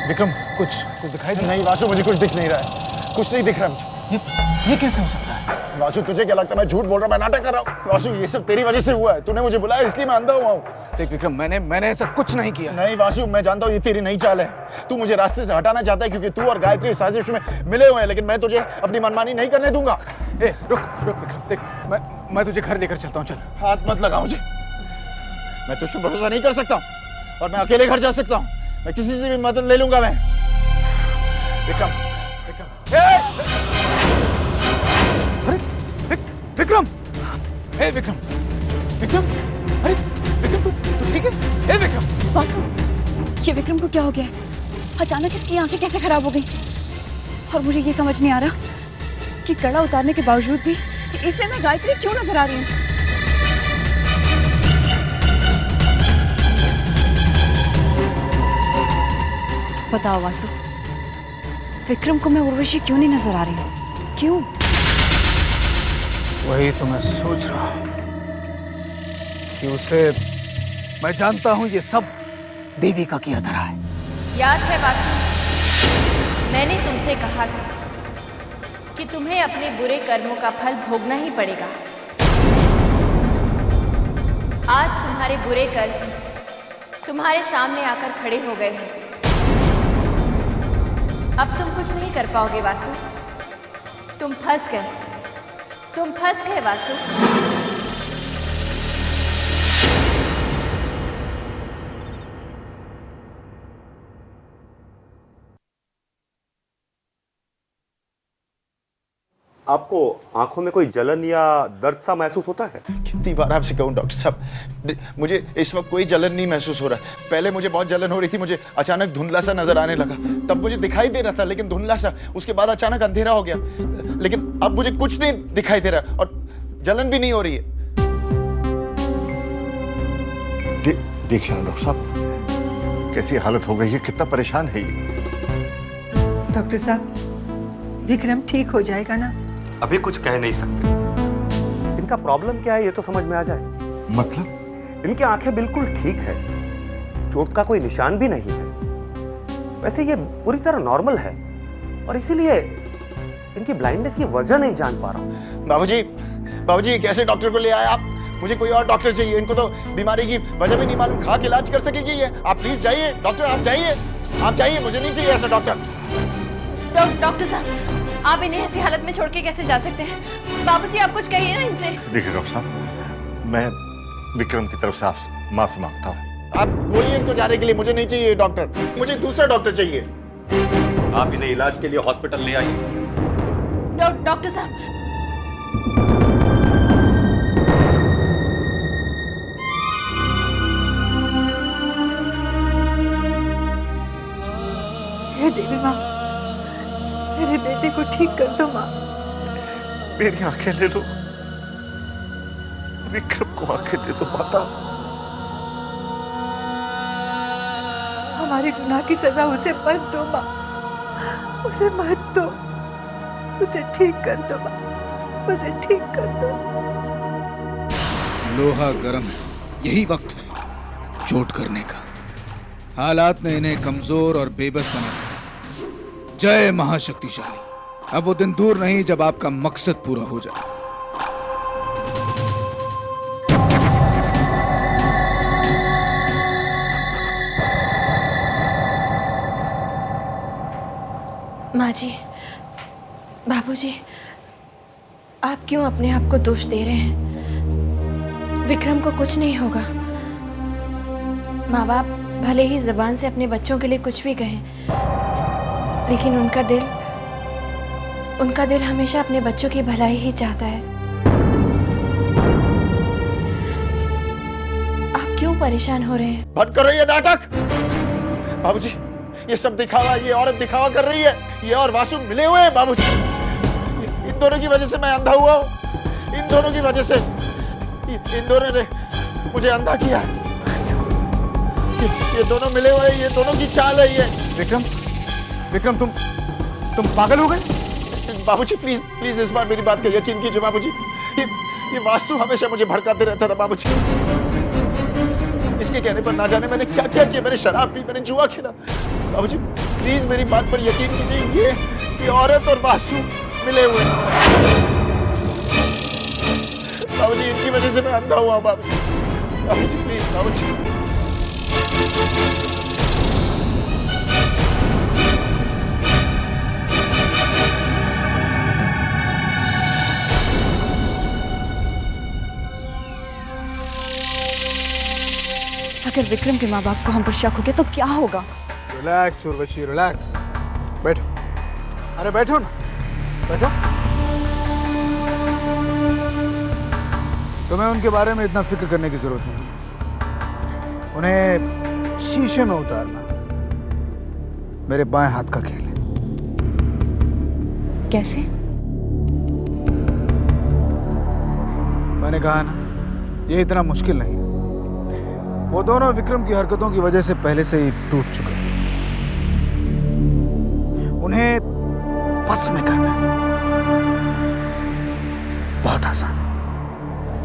विक्रम कुछ कुछ दिखाई दे? नहीं वासु, मुझे कुछ दिख नहीं रहा है, कुछ नहीं दिख रहा मुझे। ये कैसे हो सकता है? वासु तुझे क्या लगता है मैं झूठ बोल रहा हूँ, मैं नाटक कर रहा हूँ? वासु ये सब तेरी वजह से हुआ है, तूने मुझे बुलाया इसलिए मैं अंधा हुआ हूँ। देख विक्रम, मैंने ऐसा कुछ नहीं किया। नहीं वासु, मैं जानता हूँ ये तेरी नई चाल है, तू मुझे रास्ते से हटाना चाहता है क्योंकि तू और गायत्री साजिश में मिले हुए हैं, लेकिन मैं तुझे अपनी मनमानी नहीं करने दूंगा। ए रुक रुक विक्रम, देख मैं तुझे घर लेकर चलता हूँ, चल। हाथ मत लगा मुझे, मैं तुझ पर भरोसा नहीं कर सकता और मैं अकेले घर जा सकता हूँ, मैं किसी से भी मदद ले लूंगा मैं। विक्रम विक्रम अरे विक्रम, हे विक्रम विक्रम, अरे विक्रम तू ठीक है? हे विक्रम। वासु, ये विक्रम को क्या हो गया है? अचानक इसकी आंखें कैसे खराब हो गई? और मुझे ये समझ नहीं आ रहा कि कड़ा उतारने के बावजूद भी इसे मैं गायत्री क्यों नजर आ रही हूँ। बताओ वासु, विक्रम को मैं उर्वशी क्यों नहीं नजर आ रही हूँ? क्यों? वही तो मैं सोच रहा हूँ कि उसे मैं जानता हूँ ये सब देविका की अधरा है। याद है वासु, मैंने तुमसे कहा था कि तुम्हें अपने बुरे कर्मों का फल भोगना ही पड़ेगा। आज तुम्हारे बुरे कर्म तुम्हारे सामने आकर खड़े हो गए हैं। अब तुम कुछ नहीं कर पाओगे वासु, तुम फंस गए वासु। आपको आंखों में कोई जलन या दर्द सा महसूस होता है? कितनी बार आपसे कहूँ डॉक्टर साहब, मुझे इस वक्त कोई जलन नहीं महसूस हो रहा है। पहले मुझे बहुत जलन हो रही थी, मुझे अचानक धुंधला सा नजर आने लगा, तब मुझे दिखाई दे रहा था लेकिन धुंधला सा, उसके बाद अचानक अंधेरा हो गया, लेकिन अब मुझे कुछ नहीं दिखाई दे रहा और जलन भी नहीं हो रही है। देखिए ना डॉक्टर साहब कैसी हालत हो गई है, कितना परेशान है ये। डॉक्टर साहब, विक्रम ठीक हो जाएगा ना? अभी कुछ कह नहीं सकते। इनका प्रॉब्लम क्या है ये तो समझ में आ जाए। मतलब? इनकी आंखें बिल्कुल ठीक है, चोट का कोई निशान भी नहीं है। वैसे ये पूरी तरह नॉर्मल है और इसीलिए इनकी ब्लाइंडनेस की वजह नहीं जान पा रहा हूँ। बाबूजी ये कैसे डॉक्टर को ले आए आप? मुझे कोई और डॉक्टर चाहिए, इनको तो बीमारी की वजह भी नहीं मालूम, खा के इलाज कर सकेगी ये। आप प्लीज जाइए डॉक्टर, आप जाइए, मुझे नहीं चाहिए ऐसा डॉक्टर। डॉक्टर साहब, आप इन्हें ऐसी हालत में छोड़ के कैसे जा सकते हैं? बाबूजी आप कुछ कहिए ना इनसे। देखिए डॉक्टर साहब, मैं विक्रम की तरफ से आपसे माफी मांगता हूँ। आप बोलिए इनको जाने के लिए, मुझे नहीं चाहिए डॉक्टर, मुझे दूसरा डॉक्टर चाहिए। आप इन्हें इलाज के लिए हॉस्पिटल ले आइए। डॉक्टर साहब, हे देवी माँ, मेरे बेटे को ठीक कर दो माँ। मेरी आंखें ले लो, विक्रम को आंखें दे दो माता। हमारे गुनाह की सजा उसे मत दो माँ, उसे मत दो, उसे ठीक कर दो माँ, उसे ठीक कर दो। लोहा गर्म है, यही वक्त है चोट करने का। हालात ने इन्हें कमजोर और बेबस बना दिया। जय महाशक्तिशाली। अब वो दिन दूर नहीं जब आपका मकसद पूरा हो जाए। माँ जी, बाबूजी, आप क्यों अपने आप को दोष दे रहे हैं? विक्रम को कुछ नहीं होगा। माँ बाप भले ही जुबान से अपने बच्चों के लिए कुछ भी कहें, लेकिन उनका दिल हमेशा अपने बच्चों की भलाई ही चाहता है। आप क्यों परेशान हो रहे हैं? बंद करो ये नाटक। बाबूजी ये सब दिखावा, ये औरत दिखावा कर रही है, ये और वासु मिले हुए हैं बाबूजी। इन दोनों की वजह से मैं अंधा हुआ हूँ, इन दोनों की वजह से, इन दोनों ने मुझे अंधा किया है। ये दोनों मिले हुए, ये दोनों की चाल है ये। विक्रम तुम पागल हो गए? बाबूजी प्लीज प्लीज इस बार मेरी बात का यकीन कीजिए बाबूजी। ये वासु हमेशा मुझे भड़काते रहता था बाबूजी। इसके कहने पर ना जाने मैंने क्या क्या किया, मैंने शराब पी, मैंने जुआ खेला बाबूजी। प्लीज मेरी बात पर यकीन कीजिए, ये औरत और वासु मिले हुए हैं। बाबूजी, इनकी वजह से मैं अंधा हुआ। बाबूजी प्लीज, बाबूजी। अगर विक्रम के माँ बाप को हम पर शक हो गया तो क्या होगा? Relax Urvashi, relax. बैठो, अरे बैठो ना, बैठो। तुम्हें उनके बारे में इतना फिक्र करने की जरूरत नहीं। उन्हें शीशे में उतारना मेरे बाएं हाथ का खेल है। कैसे? मैंने कहा ना, ये इतना मुश्किल नहीं है। वो दोनों विक्रम की हरकतों की वजह से पहले से ही टूट चुके हैं। उन्हें बस में करना है, बहुत आसान।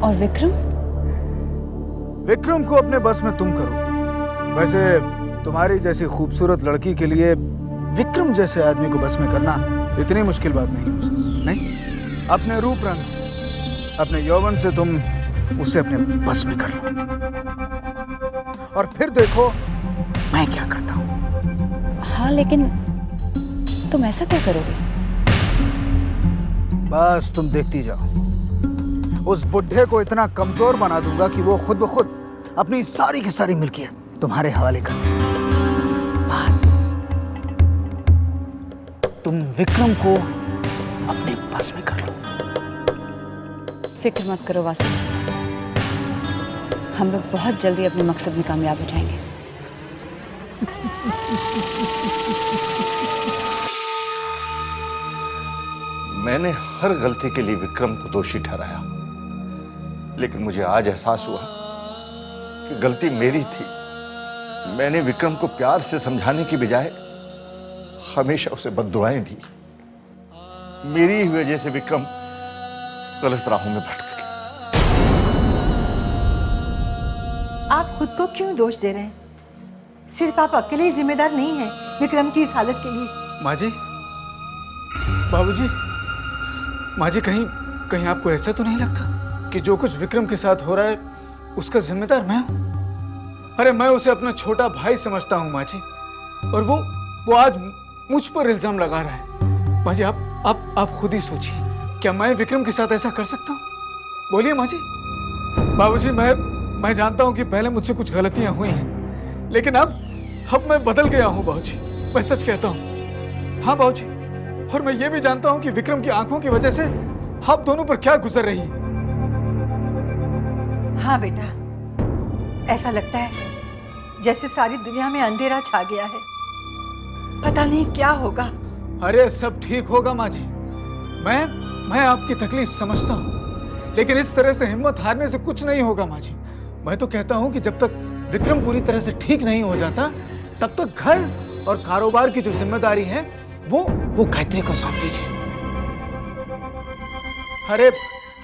और विक्रम? विक्रम को अपने बस में तुम करोगे। वैसे तुम्हारी जैसी खूबसूरत लड़की के लिए विक्रम जैसे आदमी को बस में करना इतनी मुश्किल बात नहीं। नहीं, अपने रूप रंग, अपने यौवन से तुम उसे अपने बस में कर लो, और फिर देखो मैं क्या करता हूं। हाँ, लेकिन तुम ऐसा क्या करोगे? बस तुम देखती जाओ। उस बुढ़े को इतना कमजोर बना दूंगा कि वो खुद ब खुद अपनी सारी की सारी मिल्कियत तुम्हारे हवाले कर दे। बस तुम विक्रम को अपने बस में कर लो। फिक्र मत करो वासु, हम लोग बहुत जल्दी अपने मकसद में कामयाब हो जाएंगे। मैंने हर गलती के लिए विक्रम को दोषी ठहराया, लेकिन मुझे आज एहसास हुआ कि गलती मेरी थी। मैंने विक्रम को प्यार से समझाने की बजाय हमेशा उसे बद्दुआएं दी। मेरी ही वजह से विक्रम गलत राहों में भटक गया। आप खुद को क्यों दोष दे रहे हैं? सिर्फ आप अकेले ही जिम्मेदार नहीं हैं विक्रम की इस हालत के लिए। माँ जी, बाबूजी, माँ जी, कहीं आपको ऐसा तो नहीं लगता कि जो कुछ विक्रम के साथ हो रहा है उसका जिम्मेदार मैं हूं? अरे मैं उसे अपना छोटा भाई समझता हूं माँ जी, और वो आज मुझ पर इल्जाम लगा रहा है। माँ जी, आप खुद ही सोचिए, क्या मैं विक्रम के साथ ऐसा कर सकता हूँ? बोलिए माँ जी। बाबूजी, मैं जानता हूँ कि पहले मुझसे कुछ गलतियां हुई हैं, लेकिन अब मैं बदल गया हूँ बाबूजी, मैं सच कहता हूँ। हाँ बाबूजी, और मैं ये भी जानता हूँ कि विक्रम की आंखों की वजह से आप दोनों पर क्या गुजर रही है। हाँ बेटा, ऐसा लगता है जैसे सारी दुनिया में अंधेरा छा गया है, पता नहीं क्या होगा। अरे सब ठीक होगा माँ जी, मैं आपकी तकलीफ समझता हूँ, लेकिन इस तरह से हिम्मत हारने से कुछ नहीं होगा माँ जी। मैं तो कहता हूँ कि जब तक विक्रम पूरी तरह से ठीक नहीं हो जाता, तब तक घर और कारोबार की जो जिम्मेदारी है वो गायत्री को सौंप दीजिए।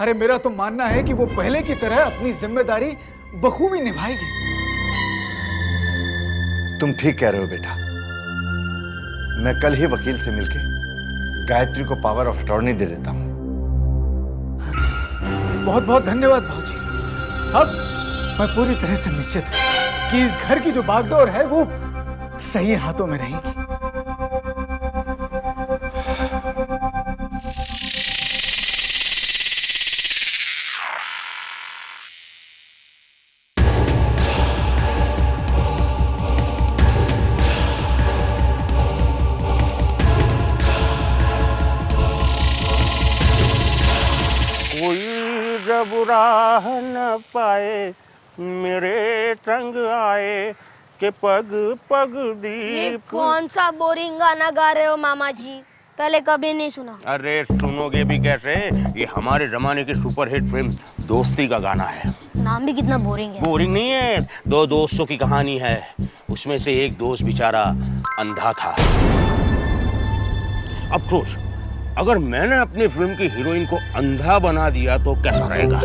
अरे मेरा तो मानना है कि वो पहले की तरह अपनी जिम्मेदारी बखूबी निभाएगी। तुम ठीक कह रहे हो बेटा। मैं कल ही वकील से मिलके गायत्री को पावर ऑफ अटॉर्नी दे देता हूं। बहुत बहुत धन्यवाद भाऊजी। अब मैं पूरी तरह से निश्चित हूं कि इस घर की जो बागडोर है वो सही हाथों में रहेगी। जब राह न पाए मेरे संग आए के पग पग ये दीप। कौन सा बोरिंग गाना गा रहे हो मामा जी? पहले कभी नहीं सुना। अरे सुनोगे भी कैसे, ये हमारे जमाने की सुपरहिट फिल्म दोस्ती का गाना है। नाम भी कितना बोरिंग है। बोरिंग नहीं है, दो दोस्तों की कहानी है। उसमें से एक दोस्त बेचारा अंधा था। अब सोच, अगर मैंने अपनी फिल्म की हीरोइन को अंधा बना दिया तो कैसा रहेगा?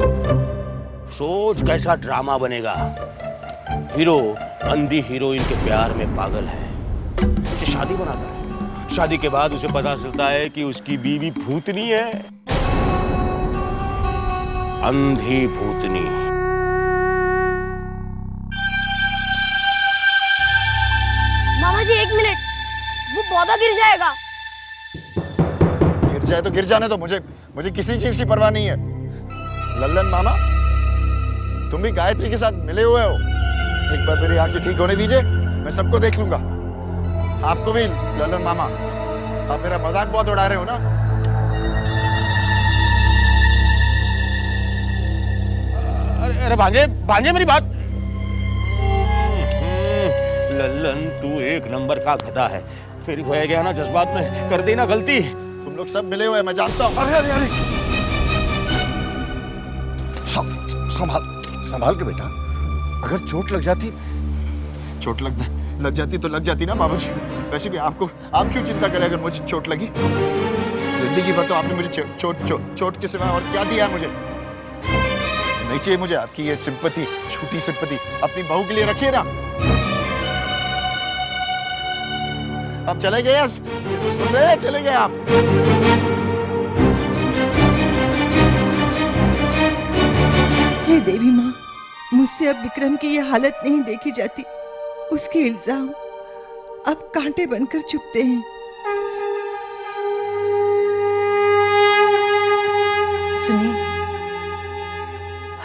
सोच कैसा ड्रामा बनेगा। हीरो अंधी हीरोइन के प्यार में पागल है, उसे शादी बनाता है। शादी के बाद उसे पता चलता है कि उसकी बीवी भूतनी है, अंधी भूतनी। मामा जी 1 मिनट, वो पौधा गिर जाएगा। गिर जाए तो गिर जाने दो, मुझे किसी चीज की परवाह नहीं है। लल्लन मामा, तुम भी गायत्री के साथ मिले हुए हो। एक बार मेरी आंखें ठीक होने दीजिए, मैं सबको देख लूंगा। आपको भी लल्लन मामा, आप मेरा मजाक बहुत उड़ा रहे हो ना। अरे भांजे, भांजे मेरी बात। लल्लन तू एक नंबर का गधा है, फिर हो गया ना जज्बात में कर दी ना गलती। तुम लोग सब मिले हुए हैं, मैं जानता हूँ। अरे अरे अरे, संभाल के बेटा, अगर चोट लग जाती। चोट लग जाती तो लग जाती ना बाबूजी। वैसे भी आप क्यों चिंता करें अगर मुझे चोट लगी। जिंदगी भर तो आपने मुझे चोट के सिवा और क्या दिया है मुझे। नहीं चाहिए मुझे आपकी ये सिंपैथी, छोटी सिंपैथी। अपनी बहू के लिए रखिए ना। आप चले गए, सुन रहे हैं, चले गए आप। हे देवी माँ, मुझसे अब विक्रम की ये हालत नहीं देखी जाती। उसके इल्जाम अब कांटे बनकर चुभते हैं। सुनिए,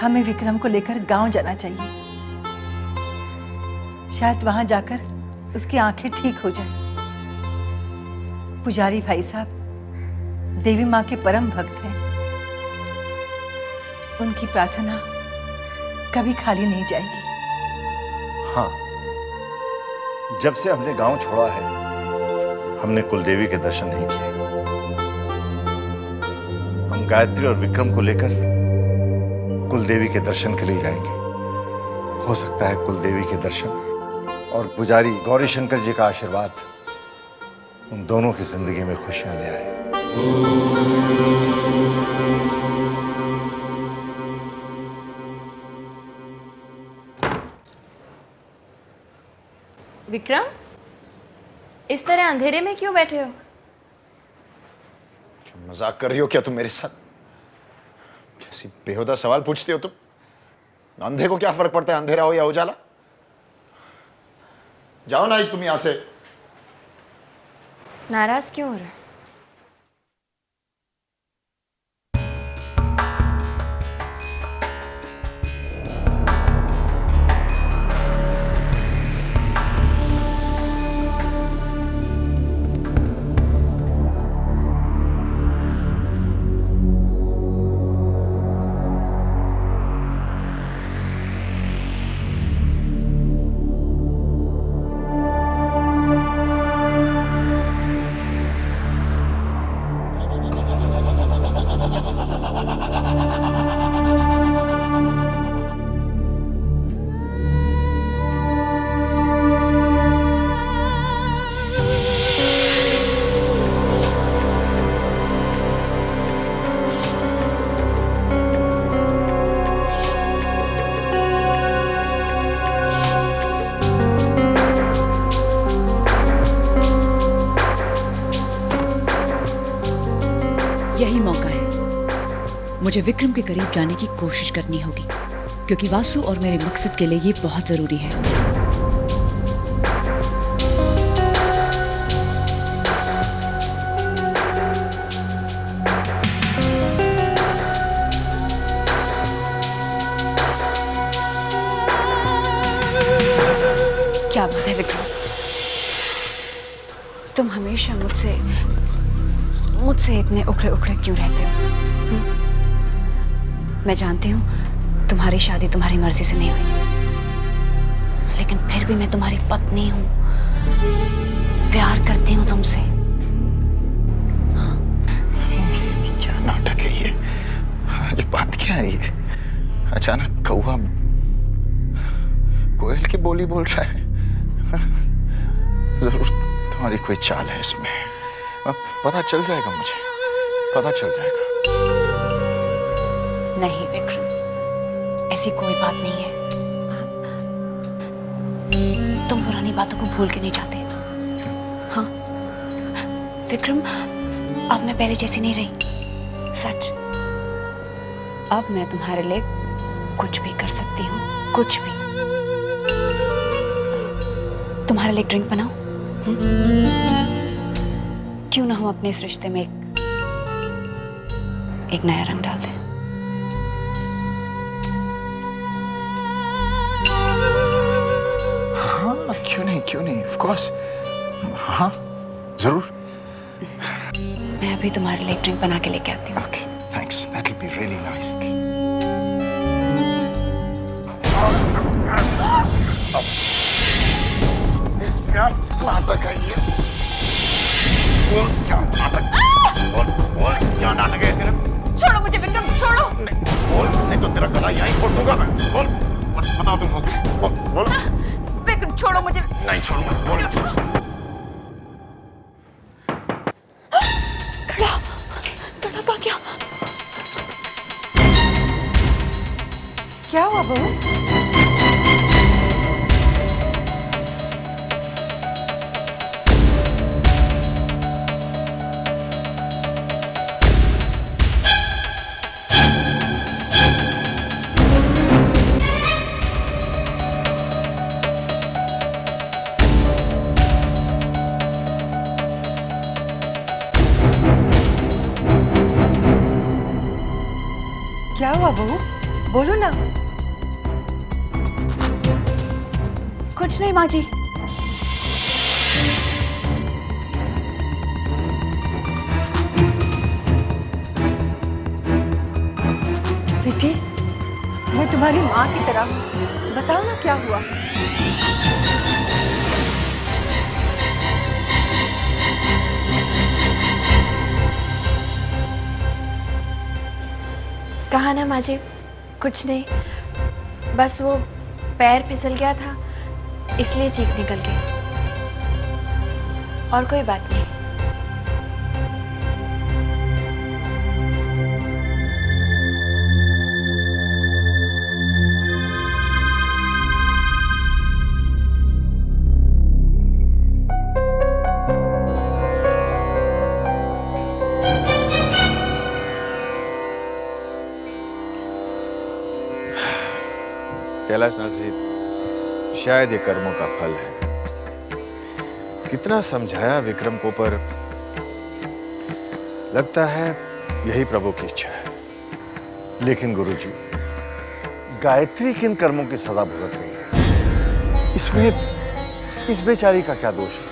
हमें विक्रम को लेकर गांव जाना चाहिए। शायद वहां जाकर उसकी आंखें ठीक हो जाएं। पुजारी भाई साहब देवी माँ के परम भक्त हैं। उनकी प्रार्थना कभी खाली नहीं जाएगी। हाँ, जब से हमने गांव छोड़ा है, हमने कुलदेवी के दर्शन नहीं किए। हम गायत्री और विक्रम को लेकर कुलदेवी के दर्शन के लिए जाएंगे। हो सकता है कुलदेवी के दर्शन और पुजारी गौरी शंकर जी का आशीर्वाद उन दोनों की जिंदगी में खुशियां ले आए। विक्रम, इस तरह अंधेरे में क्यों बैठे हो? मजाक कर रही हो क्या तुम मेरे साथ? कैसी बेहुदा सवाल पूछती हो तुम। अंधे को क्या फर्क पड़ता है, अंधेरा हो या उजाला। जाओ ना तुम यहां से। नाराज क्यों हो रहे? यही मौका है, मुझे विक्रम के करीब जाने की कोशिश करनी होगी, क्योंकि वासु और मेरे मकसद के लिए ये बहुत जरूरी है। क्या बात है विक्रम, तुम हमेशा मुझसे इतने उखड़े उखड़े क्यों रहते हो? मैं जानती हूँ तुम्हारी शादी तुम्हारी मर्जी से नहीं हुई, लेकिन फिर भी मैं तुम्हारी पत्नी हूँ, प्यार करती हूँ तुमसे। क्या नाटक है ये? आज बात क्या है ये? अचानक कौवा कोयल की बोली बोल रहा है। जरूर तुम्हारी कोई चाल है इसमें। पता चल जाएगा, मुझे पता चल जाएगा। नहीं विक्रम, ऐसी कोई बात नहीं है। तुम पुरानी बातों को भूल के नहीं जाते। विक्रम, अब मैं पहले जैसी नहीं रही, सच। अब मैं तुम्हारे लिए कुछ भी कर सकती हूँ, कुछ भी। तुम्हारे लिए ड्रिंक बनाओ? क्यों ना हम अपने इस रिश्ते में एक नया रंग डाल दें? हाँ, क्यों नहीं, ऑफ कोर्स। हाँ, जरूर। मैं अभी तुम्हारे लिए एक ड्रिंक बना के लेके आती हूँ। Okay, thanks, that will be really nice. क्या नाटक है ये? क्या नाटक? बोल, क्या नाटक है तेरा? छोड़ो मुझे विक्रम, छोड़ो। बोल, नहीं तो तेरा गला यहीं फोड़ दूंगा मैं। बोल, बताओ तुम हो क्या? बोल। विक्रम छोड़ो मुझे। नहीं छोड़ूंगा, बोल। कड़ा का क्या? क्या हुआ बहू? क्या हुआ बहू? बोलो ना। कुछ नहीं माँ जी। बेटी, मैं तुम्हारी माँ की तरह हूँ। बताओ ना क्या हुआ? कहा ना माँ जी, कुछ नहीं, बस वो पैर फिसल गया था, इसलिए चीख निकल गई, और कोई बात नहीं। कैलाशनाथ जी, शायद ये कर्मों का फल है। कितना समझाया विक्रम को, पर लगता है यही प्रभु की इच्छा है। लेकिन गुरुजी, गायत्री किन कर्मों की सजा भुगत रही है? इसमें इस बेचारी का क्या दोष है?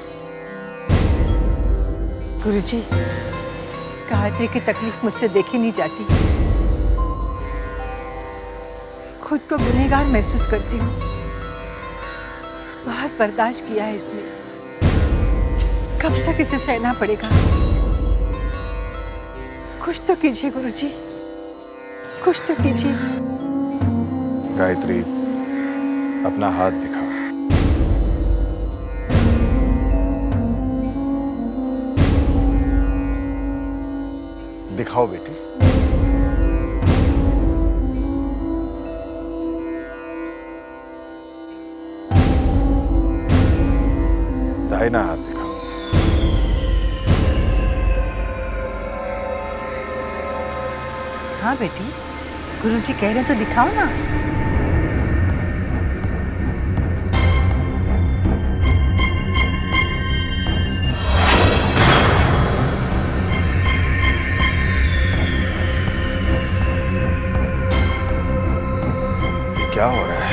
गुरुजी, गायत्री की तकलीफ मुझसे देखी नहीं जाती। खुद को गुनहगार महसूस करती हूँ। बहुत बर्दाश्त किया है इसने, कब तक इसे सहना पड़ेगा? कुछ तो कीजिए गुरुजी, कुछ तो कीजिए। गायत्री, अपना हाथ दिखा। दिखाओ बेटी। दाहिना हाथ दिखाओ। हाँ बेटी, गुरुजी कह रहे तो दिखाओ ना। क्या हो रहा है?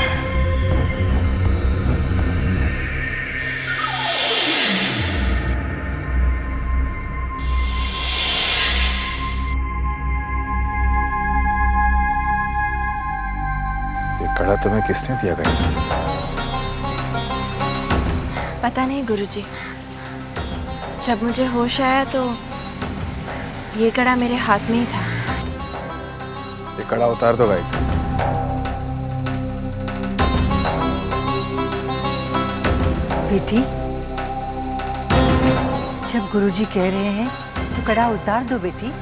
कड़ा तुम्हें किसने दिया गया? पता नहीं गुरुजी, जब मुझे होश आया तो ये कड़ा मेरे हाथ में ही था। ये कड़ा उतार दो गायत्री। बेटी, जब गुरुजी कह रहे हैं तो कड़ा उतार दो बेटी।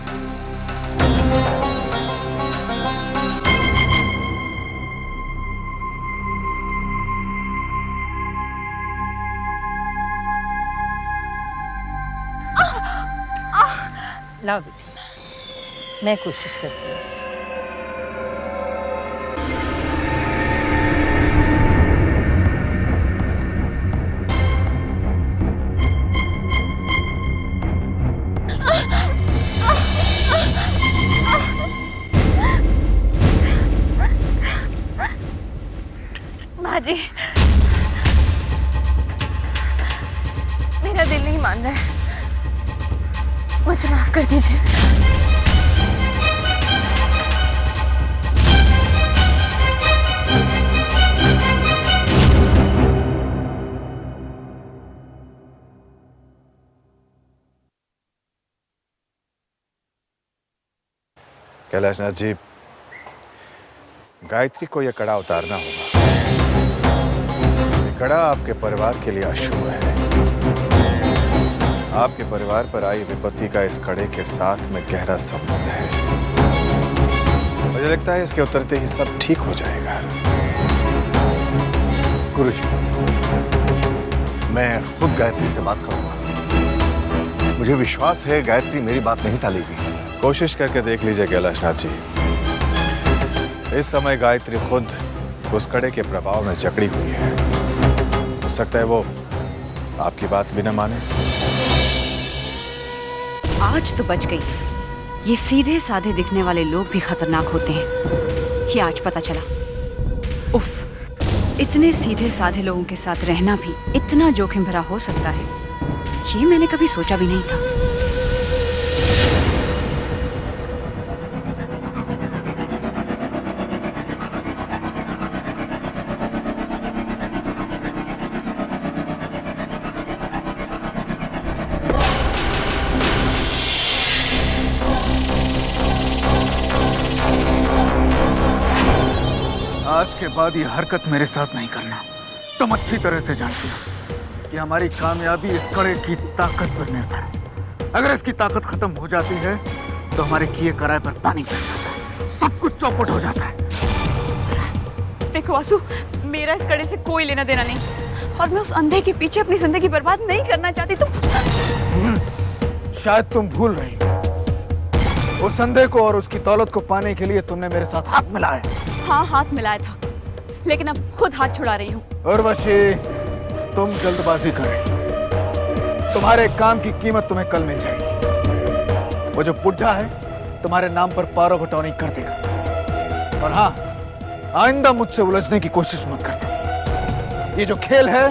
लाओ बेटी, मैं कोशिश करती हूँ। माँ जी, मेरा दिल नहीं मान रहा है, मुझे माफ कर दीजिए। कैलाशनाथ जी, गायत्री को यह कड़ा उतारना होगा। ये कड़ा आपके परिवार के लिए अशुभ है। आपके परिवार पर आई विपत्ति का इस कड़े के साथ में गहरा संबंध है। मुझे लगता है इसके उतरते ही सब ठीक हो जाएगा। गुरुजी, मैं खुद गायत्री से बात करूंगा। मुझे विश्वास है गायत्री मेरी बात नहीं टालेगी। कोशिश करके देख लीजिए कैलाशनाथ जी। इस समय गायत्री खुद उस कड़े के प्रभाव में जकड़ी हुई है। हो सकता है वो आपकी बात भी न माने। आज तो बच गई। ये सीधे साधे दिखने वाले लोग भी खतरनाक होते हैं, ये आज पता चला। उफ, इतने सीधे साधे लोगों के साथ रहना भी इतना जोखिम भरा हो सकता है, ये मैंने कभी सोचा भी नहीं था। आज के बाद ये हरकत मेरे साथ नहीं करना। तुम अच्छी तरह से जानती हो कि हमारी कामयाबी इस कड़े की ताकत पर निर्भर है। अगर इसकी ताकत खत्म हो जाती है तो हमारे किए कराए पर पानी फिर जाता है, सब कुछ चौपट हो जाता है। देखो वासु, मेरा इस कड़े से कोई लेना देना नहीं, और मैं उस अंधे के पीछे अपनी जिंदगी बर्बाद नहीं करना चाहती। शायद तुम भूल रही हो, उस अंधे को और उसकी दौलत को पाने के लिए तुमने मेरे साथ हाथ मिलाया। हाँ, हाथ मिलाया था, लेकिन अब खुद हाथ छुड़ा रही हूँ। उर्वशी, तुम जल्दबाजी कर रही हो। तुम्हारे काम की कीमत तुम्हें कल मिल जाएगी। वो जो बुढ़ा है तुम्हारे नाम पर पारो बटौनी कर देगा। और हाँ, आइंदा मुझसे उलझने की कोशिश मत करना। ये जो खेल है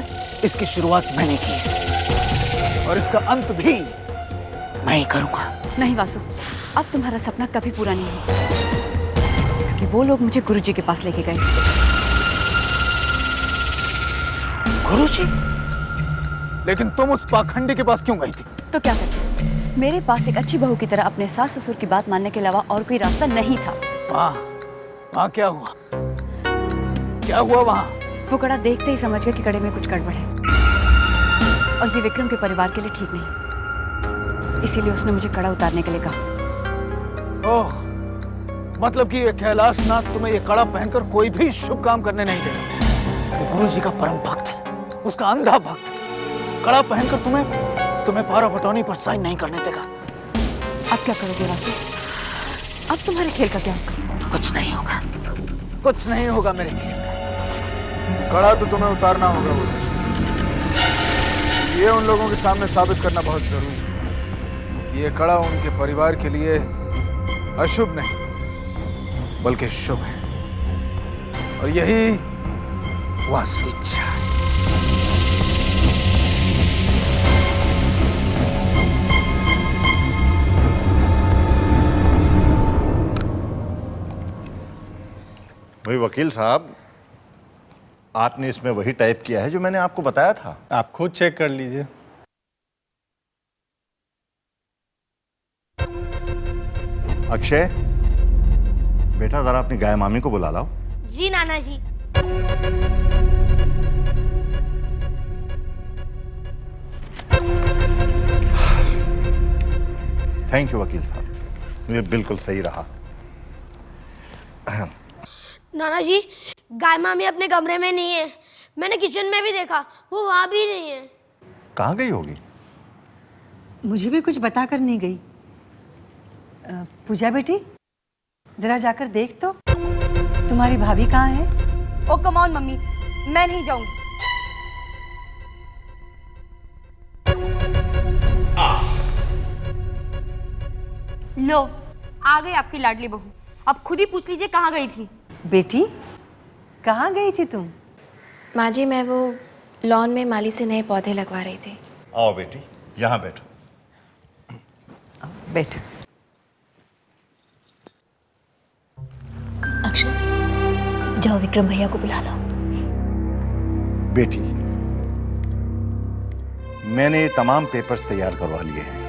इसकी शुरुआत मैंने की है और इसका अंत भी मैं ही करूंगा। नहीं वासु, अब तुम्हारा सपना कभी पूरा नहीं होगा, क्योंकि वो लोग मुझे गुरुजी के पास लेके गए। गुरुजी? लेकिन तुम उस पाखंडी के पास क्यों गई थी? तो क्या करती? मेरे पास एक अच्छी बहू की तरह अपने सास ससुर की बात मानने के अलावा और कोई रास्ता नहीं था। वहाँ क्या हुआ? क्या हुआ वहाँ? वो कड़ा देखते ही समझ गया कि कड़े में कुछ गड़बड़ है, और ये विक्रम के परिवार के लिए ठीक नहीं। इसीलिए उसने मुझे कड़ा उतारने के लिए कहा। ओह, मतलब कि ये कैलाशनाथ तुम्हें ये कड़ा पहनकर कोई भी शुभ काम करने नहीं देगा। वो गुरु जी का परम भक्त है, उसका अंधा भक्त है। कड़ा पहनकर तुम्हें पारा बटौनी पर साइन नहीं करने देगा। अब क्या करोगे वासु? अब तुम्हारे खेल का क्या होगा? कुछ नहीं होगा, कुछ नहीं होगा मेरे खेल का। कड़ा तो तुम्हें उतारना होगा। ये उन लोगों के सामने साबित करना बहुत जरूरी है कि ये कड़ा उनके परिवार के लिए अशुभ नहीं बल्कि शुभ है, और यही वासु इच्छा है। भाई वकील साहब, आपने इसमें वही टाइप किया है जो मैंने आपको बताया था। आप खुद चेक कर लीजिए। अक्षय, बेटा जरा अपनी गाय मामी को बुला लाओ। जी नाना जी। थैंक यू वकील साहब, मुझे बिल्कुल सही रहा। नाना जी, गाय मामी अपने कमरे में नहीं है। मैंने किचन में भी देखा, वो वहां भी नहीं है। कहाँ गई होगी? मुझे भी कुछ बता कर नहीं गई। पूजा बेटी, जरा जाकर देख तो तुम्हारी भाभी कहाँ है? ओ कम ऑन मम्मी, मैं नहीं जाऊंगी। लो, आ गई आपकी लाडली बहू। अब खुद ही पूछ लीजिए कहाँ गई थी। बेटी, कहाँ गई थी तुम? माँ जी, मैं वो लॉन में माली से नए पौधे लगवा रही थी। आओ बेटी, यहाँ बैठो। बैठ। अक्षय, जाओ विक्रम भैया को बुला लो। बेटी, मैंने तमाम पेपर्स तैयार करवा लिए हैं।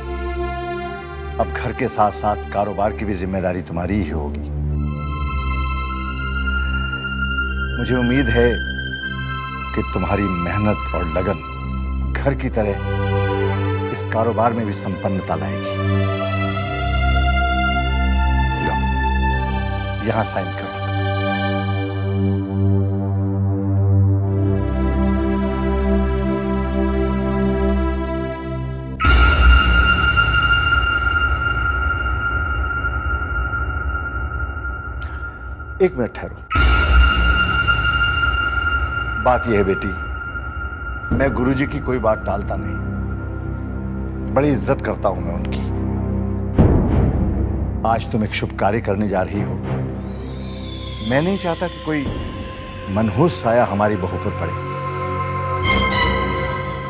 अब घर के साथ साथ कारोबार की भी जिम्मेदारी तुम्हारी ही होगी। मुझे उम्मीद है कि तुम्हारी मेहनत और लगन घर की तरह इस कारोबार में भी संपन्नता लाएगी। लो, यहां साइन करो। एक मिनट ठहरो। बात यह है बेटी, मैं गुरुजी की कोई बात टालता नहीं, बड़ी इज्जत करता हूं मैं उनकी। आज तुम एक शुभ कार्य करने जा रही हो। मैं नहीं चाहता कि कोई मनहूस साया हमारी बहू पर पड़े,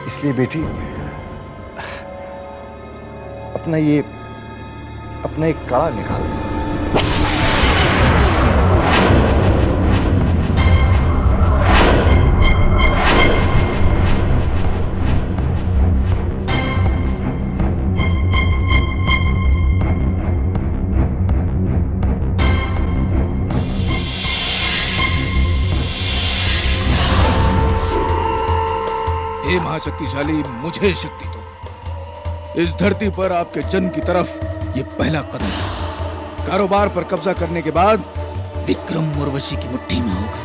इसलिए बेटी अपना एक कड़ा निकालो। हे महाशक्तिशाली, मुझे शक्ति दो। इस धरती पर आपके जन्म की तरफ ये पहला कदम है। कारोबार पर कब्जा करने के बाद विक्रम उर्वशी की मुट्ठी में होगा।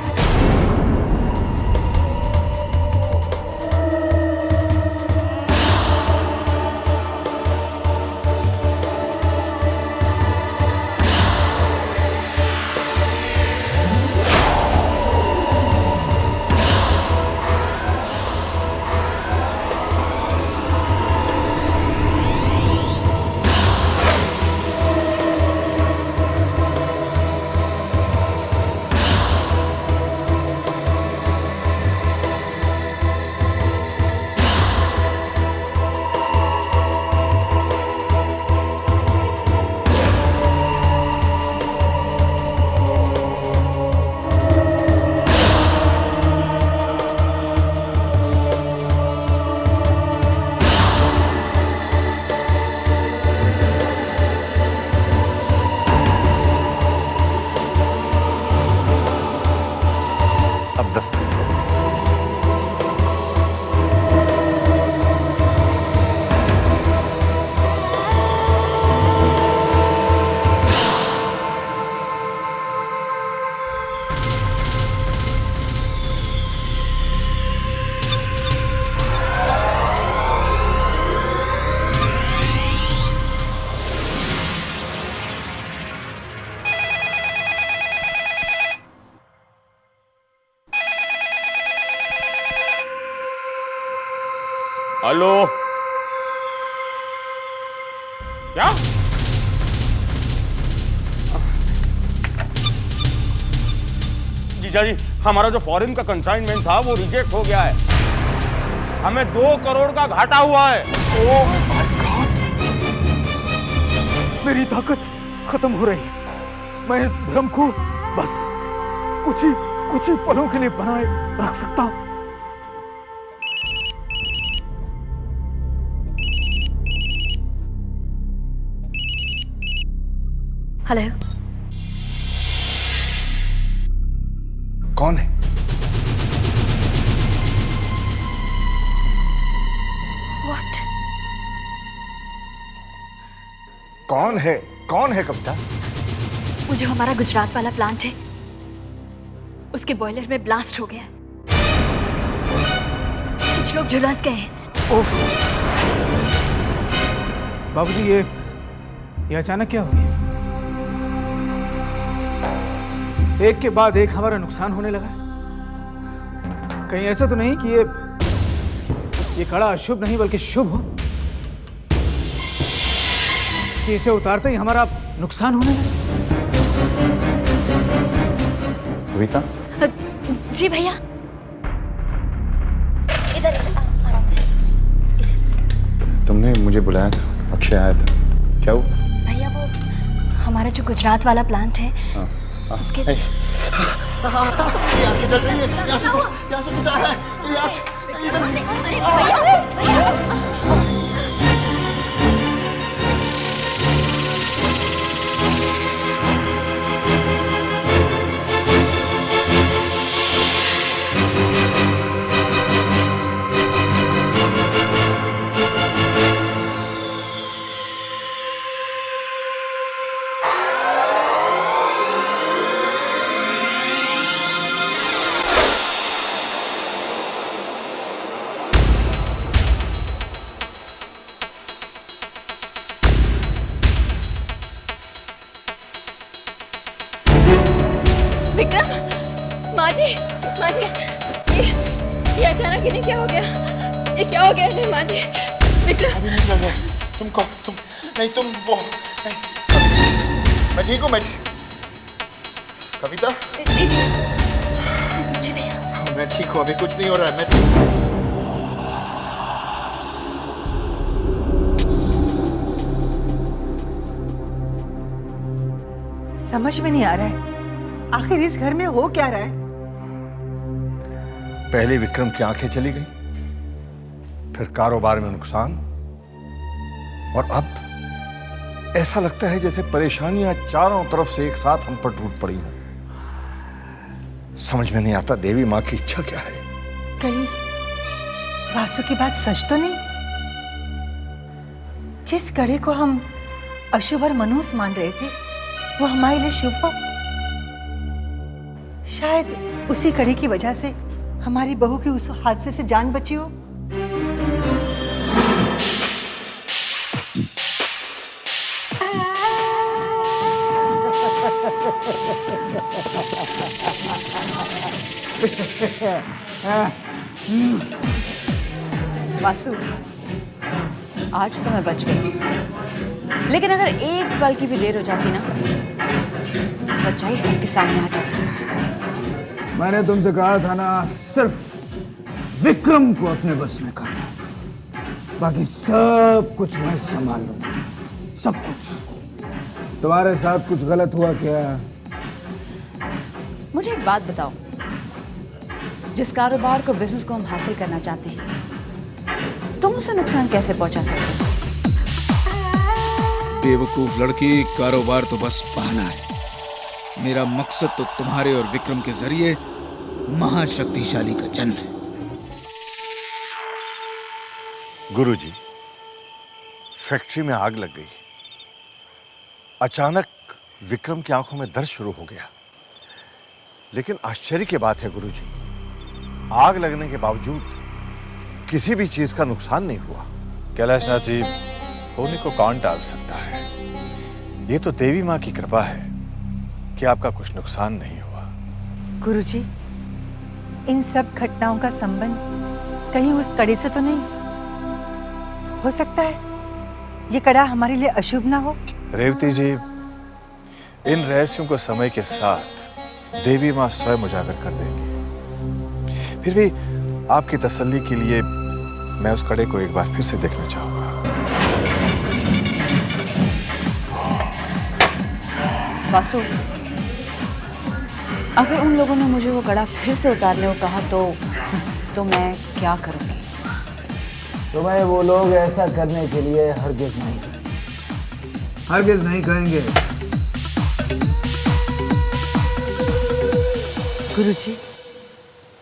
हेलो, क्या? जीजा जी, हमारा जो फॉरेन का कंसाइनमेंट था वो रिजेक्ट हो गया है। हमें 2 करोड़ का घाटा हुआ है। ओह माय गॉड, मेरी ताकत खत्म हो रही है। मैं इस भ्रम को बस कुछ ही पलों के लिए बनाए रख सकता हूं। हेलो, कौन है? व्हाट? कौन है? कौन है कविता? वो जो हमारा गुजरात वाला प्लांट है, उसके बॉयलर में ब्लास्ट हो गया। कुछ लोग झुलस गए हैं। ओफ, बाबूजी, ये अचानक क्या हो गया? एक के बाद एक हमारा नुकसान होने लगा है। कहीं ऐसा तो नहीं कि ये कड़ा अशुभ नहीं बल्कि शुभ हो, कि इसे उतारते ही हमारा नुकसान होने लगा। कविता, जी भैया, इधर आराम से। तुमने मुझे बुलाया था, अक्षय आया था, क्या हुआ? भैया वो हमारा जो गुजरात वाला प्लांट है उसके आंखें जल रही है, यहाँ से कुछ आ रहा है। विक्रम, माँ जी, ये अचानक इन्हें क्या हो गया? ये क्या हो गया इन्हें माँ जी? विक्रम, अभी नहीं चल रहा। तुम नहीं, तुम वो नहीं। मैं ठीक हूँ, कविता। जी भैया। मैं ठीक हूँ, अभी कुछ नहीं हो रहा है, मैं ठीक हूँ। समझ में नहीं आ रहा है, आखिर इस घर में हो क्या रहा है? पहले विक्रम की आंखें चली गई, फिर कारोबार में नुकसान, और अब ऐसा लगता है जैसे परेशानियां चारों तरफ से एक साथ हम पर टूट पड़ी हों। समझ में नहीं आता देवी माँ की इच्छा क्या है। कहीं वासु की बात सच तो नहीं? जिस कड़े को हम अशुभ और मनहूस मान रहे थे वो हमारे लिए शुभ हो। शायद उसी कड़ी की वजह से हमारी बहू की उस हादसे से जान बची हो। वासु, आज तो मैं बच गई, लेकिन अगर एक पल की भी देर हो जाती ना तो सच्चाई सबके सामने आ जाती। मैंने तुमसे कहा था ना, सिर्फ विक्रम को अपने बस में करना, बाकी सब कुछ मैं संभाल लूंगा, सब कुछ। तुम्हारे साथ कुछ गलत हुआ क्या? मुझे एक बात बताओ, जिस कारोबार को, बिजनेस को हम हासिल करना चाहते हैं, तुम उसे नुकसान कैसे पहुंचा सकते हो? बेवकूफ लड़की, कारोबार तो बस बहाना है। मेरा मकसद तो तुम्हारे और विक्रम के जरिए महाशक्तिशाली का जन्म है। गुरुजी, फैक्ट्री में आग लग गई। अचानक विक्रम की आंखों में दर्द शुरू हो गया, लेकिन आश्चर्य की बात है गुरुजी, आग लगने के बावजूद किसी भी चीज का नुकसान नहीं हुआ। कैलाशनाथ जी, होने को कौन टाल सकता है? ये तो देवी माँ की कृपा है कि आपका कुछ नुकसान नहीं हुआ। गुरुजी, इन सब घटनाओं का संबंध कहीं उस कड़े से तो नहीं? हो सकता है ये कड़ा हमारे लिए अशुभ ना हो। रेवती जी, इन रहस्यों को समय के साथ देवी माँ स्वयं उजागर कर देंगी। फिर भी आपकी तसल्ली के लिए मैं उस कड़े को एक बार फिर से देखना चाहूंगा। वासु, अगर उन लोगों ने मुझे वो कड़ा फिर से उतारने को कहा तो मैं क्या करूंगी? तुम्हें वो लोग ऐसा करने के लिए हरगिज नहीं कहेंगे। गुरुजी,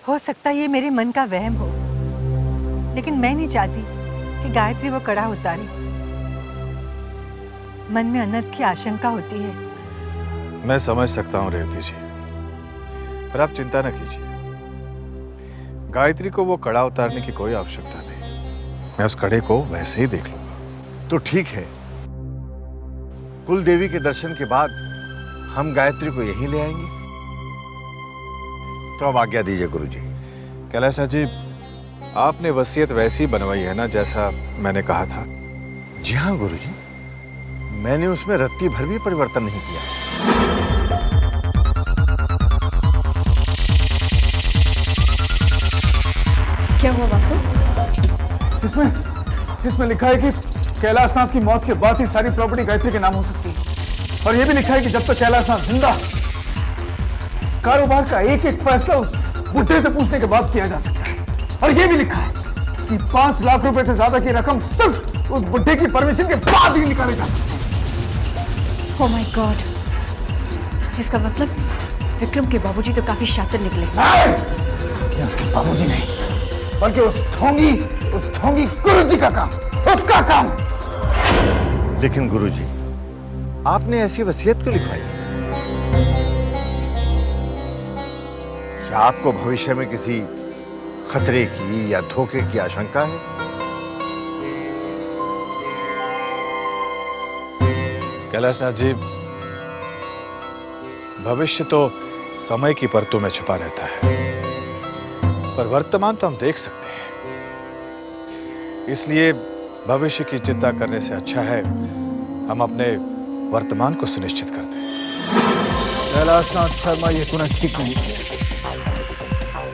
हो सकता है ये मेरे मन का वहम हो, लेकिन मैं नहीं चाहती कि गायत्री वो कड़ा उतारे। मन में अनर्थ की आशंका होती है। मैं समझ सकता हूँ रेवती जी, पर आप चिंता न कीजिए। गायत्री को वो कड़ा उतारने की कोई आवश्यकता नहीं, मैं उस कड़े को वैसे ही देख लूंगा। तो ठीक है, कुल देवी के दर्शन के बाद हम गायत्री को यहीं ले आएंगे। तो अब आज्ञा दीजिए गुरुजी। कैलाश जी, आपने वसीयत वैसी ही बनवाई है ना जैसा मैंने कहा था? जी हाँ गुरुजी, मैंने उसमें रत्ती भर भी परिवर्तन नहीं किया। क्या हुआ वासु? इसमें लिखा है कि कैलाशनाथ की मौत के बाद ही सारी प्रॉपर्टी गायत्री के नाम हो सकती है, और यह भी लिखा है कि जब तक कैलाशनाथ जिंदा, कारोबार का एक एक फैसला उस बुढ़े से पूछने के बाद किया जा सकता है। और यह भी लिखा है कि 5 लाख रुपए से ज्यादा की रकम सिर्फ उस बुढ़े की परमिशन के बाद ही निकाले जा सकते हैं। ओह माय गॉड, इसका मतलब विक्रम के बाबूजी तो काफी शातिर निकले। ये उसके बाबूजी नहीं, बल्कि उस ढोंगी गुरुजी का काम, उसका काम। लेकिन गुरुजी, आपने ऐसी वसीयत क्यों लिखवाई? क्या आपको भविष्य में किसी खतरे की या धोखे की आशंका है? कैलाशनाथ जी, भविष्य तो समय की परतों में छुपा रहता है, पर वर्तमान तो हम देख सकते हैं। इसलिए भविष्य की चिंता करने से अच्छा है हम अपने वर्तमान को सुनिश्चित कर दें। कैलाशनाथ शर्मा, ये तूने ठीक नहीं किया।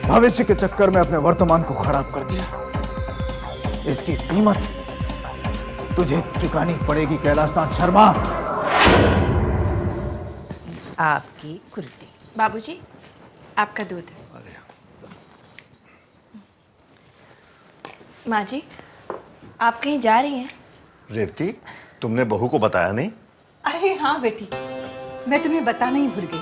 भविष्य के चक्कर में अपने वर्तमान को खराब कर दिया। इसकी कीमत तुझे चुकानी पड़ेगी कैलाशनाथ शर्मा। आपकी कुर्ती। बाबूजी, आपका दूध। माँ जी, आप कहीं जा रही हैं? रेवती, तुमने बहू को बताया नहीं? अरे हाँ बेटी, मैं तुम्हें बताना ही भूल गई।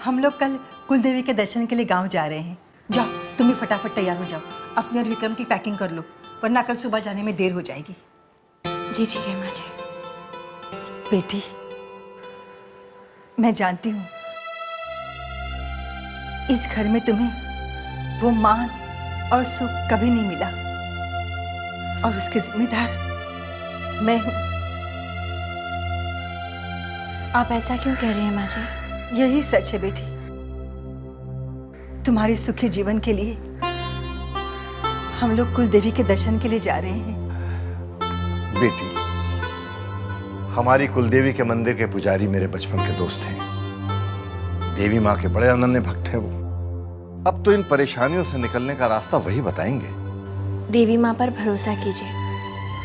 हम लोग कल कुलदेवी के दर्शन के लिए गांव जा रहे हैं। जाओ, तुम भी फटाफट तैयार हो जाओ। अपने और विक्रम की पैकिंग कर लो, वरना कल सुबह जाने में देर हो जाएगी। जी ठीक है माँ जी। बेटी, मैं जानती हूँ इस घर में तुम्हें वो मान और सुख कभी नहीं मिला, और उसके जिम्मेदार मैं हूँ। आप ऐसा क्यों कह रही हैं माँ जी? यही सच है बेटी। तुम्हारे सुखी जीवन के लिए हम लोग कुलदेवी के दर्शन के लिए जा रहे हैं। बेटी, हमारी कुलदेवी के मंदिर के पुजारी मेरे बचपन के दोस्त हैं। देवी माँ के बड़े अनन्य भक्त हैं वो। अब तो इन परेशानियों से निकलने का रास्ता वही बताएंगे। देवी माँ पर भरोसा कीजिए,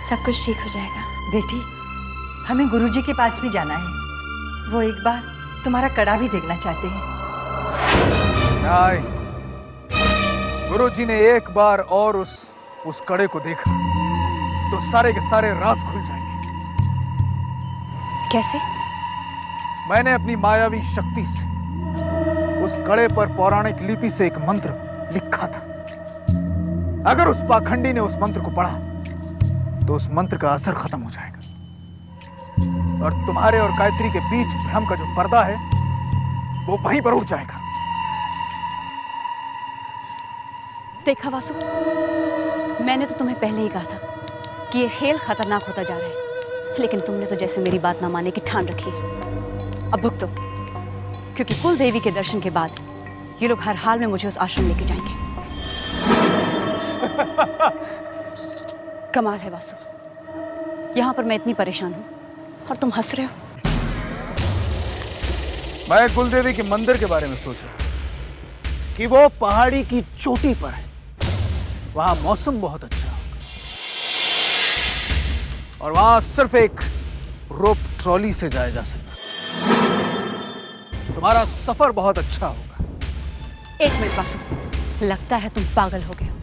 सब कुछ ठीक हो जाएगा। बेटी, हमें गुरुजी के पास भी जाना है। वो एक बार तुम्हारा कड़ा भी देखना चाहते हैं। नहीं, गुरुजी ने एक बार और उस कड़े को देखा तो सारे के सारे राज खुल जाएंगे। कैसे? मैंने अपनी मायावी शक्ति से उस कड़े पर पौराणिक लिपि से एक मंत्र लिखा था। अगर उस पाखंडी ने उस मंत्र को पढ़ा तो उस मंत्र का असर खत्म हो जाएगा, और तुम्हारे और गायत्री के बीच भ्रम का जो पर्दा है वो वहीं पर उठ जाएगा। देखा वासु, मैंने तो तुम्हें पहले ही कहा था कि ये खेल खतरनाक होता जा रहा है, लेकिन तुमने तो जैसे मेरी बात ना मानने की ठान रखी है। अब भुगतो, क्योंकि कुल देवी के दर्शन के बाद ये लोग हर हाल में मुझे उस आश्रम लेके जाएंगे। कमाल है वासु, यहां पर मैं इतनी परेशान हूं और तुम हंस रहे हो। मैं कुलदेवी के मंदिर के बारे में सोच रहा हूं कि वो पहाड़ी की चोटी पर है। वहां मौसम बहुत अच्छा होगा, और वहां सिर्फ एक रोप ट्रॉली से जाया जा सकता है। तुम्हारा सफर बहुत अच्छा होगा। एक मिनट वासु, लगता है तुम पागल हो गए हो।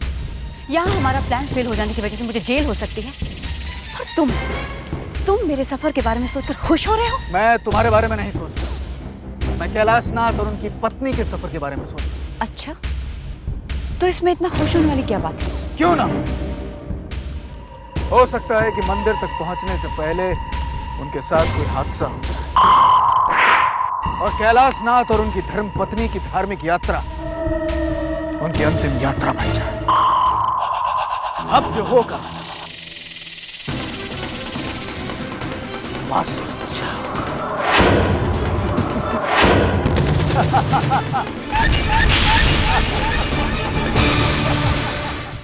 यहाँ हमारा प्लान फेल हो जाने की वजह से मुझे जेल हो सकती है, और तुम मेरे सफर के बारे में सोचकर खुश हो रहे हो? मैं तुम्हारे बारे में नहीं सोच रहा, मैं कैलाशनाथ और उनकी पत्नी के सफर के बारे में सोच रहा हूं। अच्छा, तो इसमें इतना खुश होने वाली क्या बात है? क्यों ना हो सकता है कि मंदिर तक पहुंचने से पहले उनके साथ कोई हादसा हो जाए और कैलाशनाथ और उनकी धर्म पत्नी की धार्मिक यात्रा उनकी अंतिम यात्रा बन जाए। अब जो होगा वासु अच्छा।